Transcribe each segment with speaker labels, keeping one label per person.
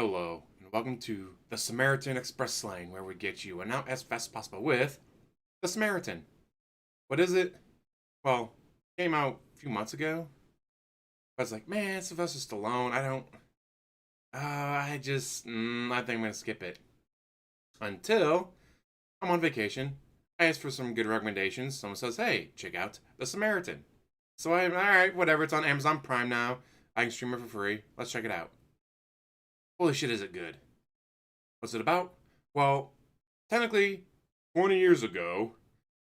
Speaker 1: Hello, and welcome to the Samaritan Express Lane, where we get you and out as fast as possible with the Samaritan. What is it? Well, came out a few months ago. I was like, man, Sylvester Stallone. I don't. I think I'm gonna skip it until I'm on vacation. I asked for some good recommendations. Someone says, hey, check out the Samaritan. So I'm all right, whatever. It's on Amazon Prime now. I can stream it for free. Let's check it out. Holy shit, is it good? What's it about? Well, technically, 20 years ago,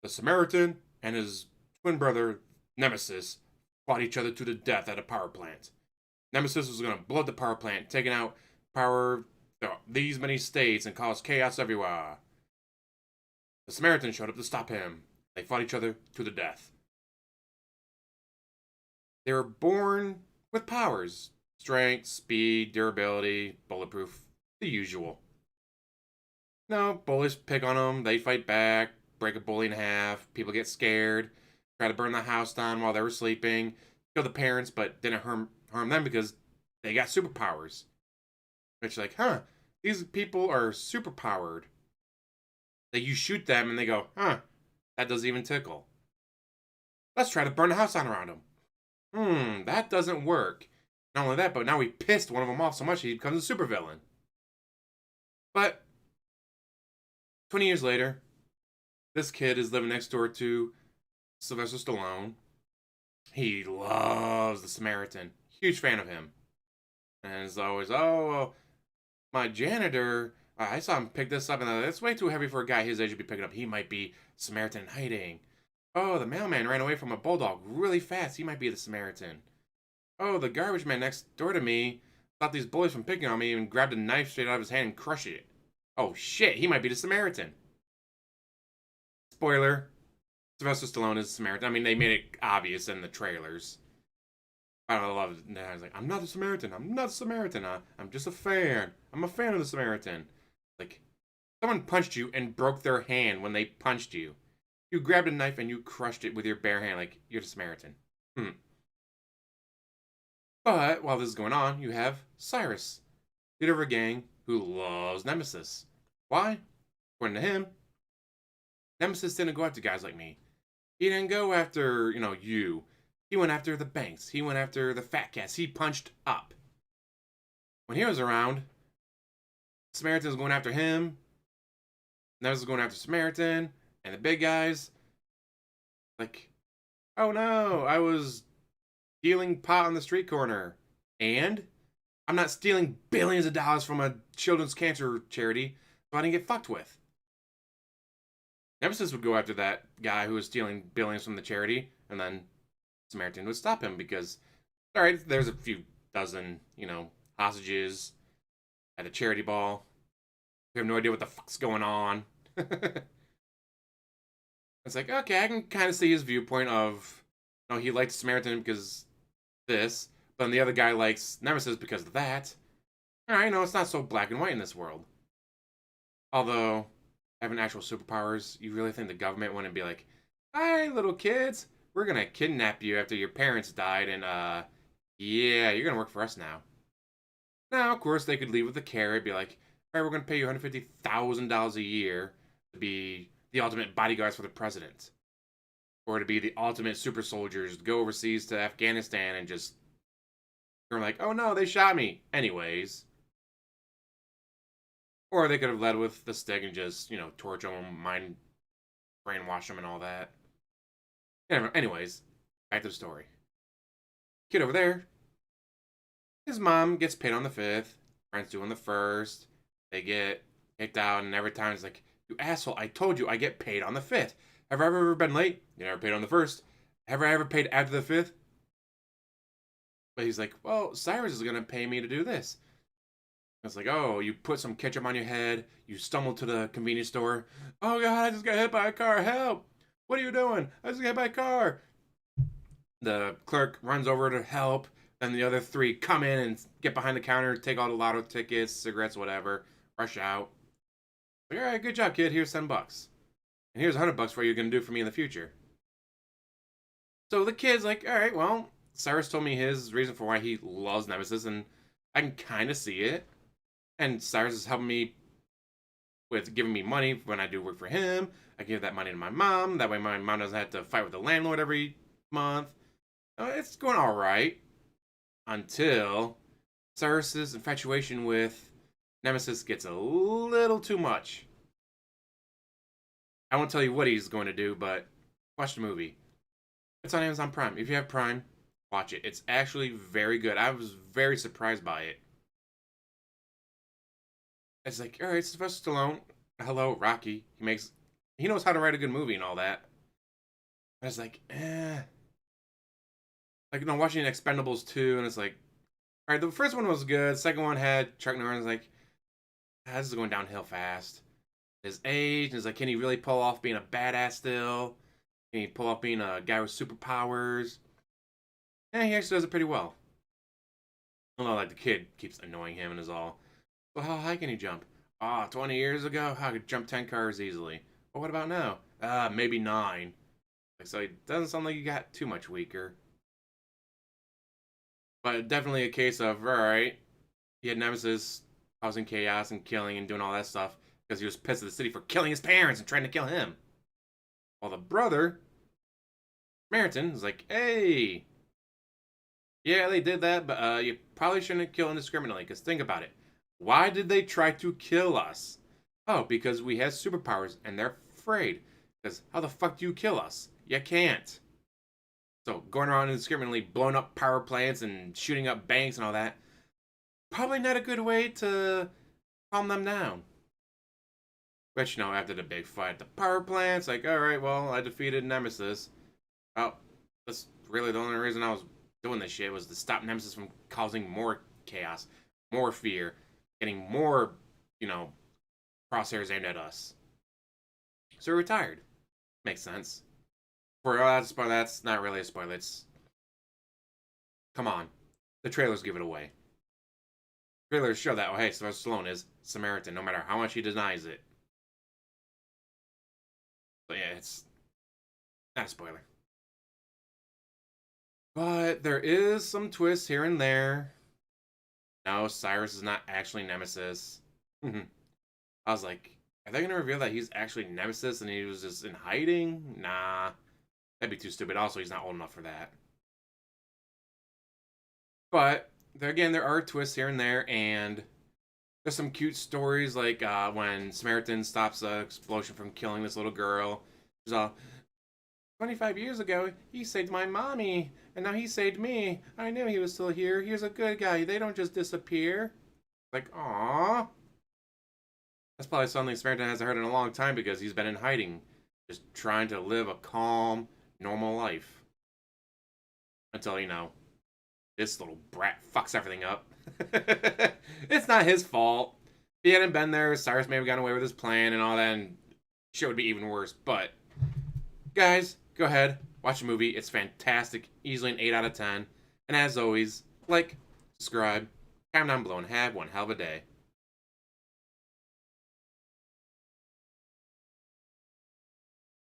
Speaker 1: the Samaritan and his twin brother, Nemesis, fought each other to the death at a power plant. Nemesis was going to blow up the power plant, taking out power these many states and cause chaos everywhere. The Samaritan showed up to stop him. They fought each other to the death. They were born with powers: strength, speed, durability, bulletproof, the usual. No, bullies pick on them, they fight back, break a bully in half, people get scared, try to burn the house down while they were sleeping, kill the parents, but didn't harm them because they got superpowers. Which, like, huh, these people are superpowered. That you shoot them and they go, huh, that doesn't even tickle. Let's try to burn the house down around them. That doesn't work. Not only that, but now we pissed one of them off so much he becomes a supervillain. But 20 years later, this kid is living next door to Sylvester Stallone. He loves the Samaritan. Huge fan of him. And is always, my janitor, I saw him pick this up, and it's way too heavy for a guy his age to be picking up. He might be Samaritan in hiding. Oh, the mailman ran away from a bulldog really fast. He might be the Samaritan. Oh, the garbage man next door to me stopped these bullies from picking on me and grabbed a knife straight out of his hand and crushed it. Oh shit, he might be the Samaritan. Spoiler, Sylvester Stallone is the Samaritan. I mean, they made it obvious in the trailers. I don't love it. I was like, I'm not the Samaritan. I'm not the Samaritan. I'm just a fan. I'm a fan of the Samaritan. Like, someone punched you and broke their hand when they punched you. You grabbed a knife and you crushed it with your bare hand. Like, you're the Samaritan. But while this is going on, you have Cyrus, leader of a gang who loves Nemesis. Why? According to him, Nemesis didn't go after guys like me. He didn't go after, you. He went after the banks. He went after the fat cats. He punched up. When he was around, Samaritan was going after him. Nemesis was going after Samaritan. And the big guys, like, oh no, I was stealing pot on the street corner. And I'm not stealing billions of dollars from a children's cancer charity, so I didn't get fucked with. Nemesis would go after that guy who was stealing billions from the charity, and then Samaritan would stop him because, all right, there's a few dozen, hostages at a charity ball. We have no idea what the fuck's going on. It's like, okay, I can kind of see his viewpoint of, he likes Samaritan because this, but then the other guy likes Nemesis because of that. All right, it's not so black and white in this world. Although, having actual superpowers, you really think the government wouldn't be like, hi, little kids, we're gonna kidnap you after your parents died, and, yeah, you're gonna work for us now. Now, of course, they could leave with a carrot, be like, all right, we're gonna pay you $150,000 a year to be the ultimate bodyguards for the president. Or to be the ultimate super soldiers, go overseas to Afghanistan and just, you're like, oh no, they shot me. Anyways. Or they could have led with the stick and just, torture them, brainwash them and all that. Anyways, back to the story. Kid over there, his mom gets paid on the 5th, friends do on the 1st, they get kicked out, and every time it's like, you asshole, I told you I get paid on the 5th. Have I ever been late? You never paid on the 1st. Have I ever paid after the 5th? But he's like, well, Cyrus is going to pay me to do this. It's like, oh, you put some ketchup on your head, you stumble to the convenience store. Oh, God, I just got hit by a car. Help. What are you doing? I just got hit by a car. The clerk runs over to help. Then the other 3 come in and get behind the counter, take all the lotto tickets, cigarettes, whatever, rush out. Like, all right, good job, kid. Here's $10. And here's $100 for what you're going to do for me in the future. So the kid's like, all right, well, Cyrus told me his reason for why he loves Nemesis, and I can kind of see it. And Cyrus is helping me with giving me money when I do work for him. I give that money to my mom. That way my mom doesn't have to fight with the landlord every month. It's going all right until Cyrus's infatuation with Nemesis gets a little too much. I won't tell you what he's going to do, but watch the movie. It's on Amazon Prime. If you have Prime, watch it. It's actually very good. I was very surprised by it. It's like, all right, Sylvester Stallone. Hello, Rocky. He knows how to write a good movie and all that. I was like, eh. Like, watching Expendables 2, and it's like, all right, the first one was good. Second one had Chuck Norris. Like, this is going downhill fast. His age is like, can he really pull off being a badass still? Can he pull off being a guy with superpowers? Yeah, he actually does it pretty well. Although, like, the kid keeps annoying him and is all, well, how high can he jump? 20 years ago, I could jump 10 cars easily. Well, what about now? Maybe 9. Like, so it doesn't sound like he got too much weaker. But definitely a case of, alright, he had Nemesis causing chaos and killing and doing all that stuff because he was pissed at the city for killing his parents and trying to kill him. While the brother, Samaritan, is like, hey, yeah, they did that, but you probably shouldn't kill indiscriminately, because think about it. Why did they try to kill us? Oh, because we have superpowers, and they're afraid. Because how the fuck do you kill us? You can't. So, going around indiscriminately, blowing up power plants and shooting up banks and all that, probably not a good way to calm them down. Which, after the big fight at the power plants, like, alright, well, I defeated Nemesis. Oh, that's really the only reason I was doing this shit, was to stop Nemesis from causing more chaos, more fear, getting more, crosshairs aimed at us. So he retired. Makes sense. For that spoiler, that's not really a spoiler. It's, come on, the trailers give it away. Trailers show that, hey, Sylvester Stallone is Samaritan, no matter how much he denies it. So yeah, it's not a spoiler. But there is some twists here and there. No, Cyrus is not actually Nemesis. I was like, are they going to reveal that he's actually Nemesis and he was just in hiding? Nah. That'd be too stupid. Also, he's not old enough for that. But, there are twists here and there, and there's some cute stories, like when Samaritan stops the explosion from killing this little girl. She's all, 25 years ago, he saved my mommy, and now he saved me. I knew he was still here. He was a good guy. They don't just disappear. Like, aww. That's probably something Samaritan hasn't heard in a long time because he's been in hiding, just trying to live a calm, normal life. Until, this little brat fucks everything up. It's not his fault. If he hadn't been there, Cyrus may have gotten away with his plan and all that, and shit would be even worse. But, guys, go ahead, watch the movie. It's fantastic. Easily an 8 out of 10. And as always, like, subscribe, comment down below, and have one hell of a day.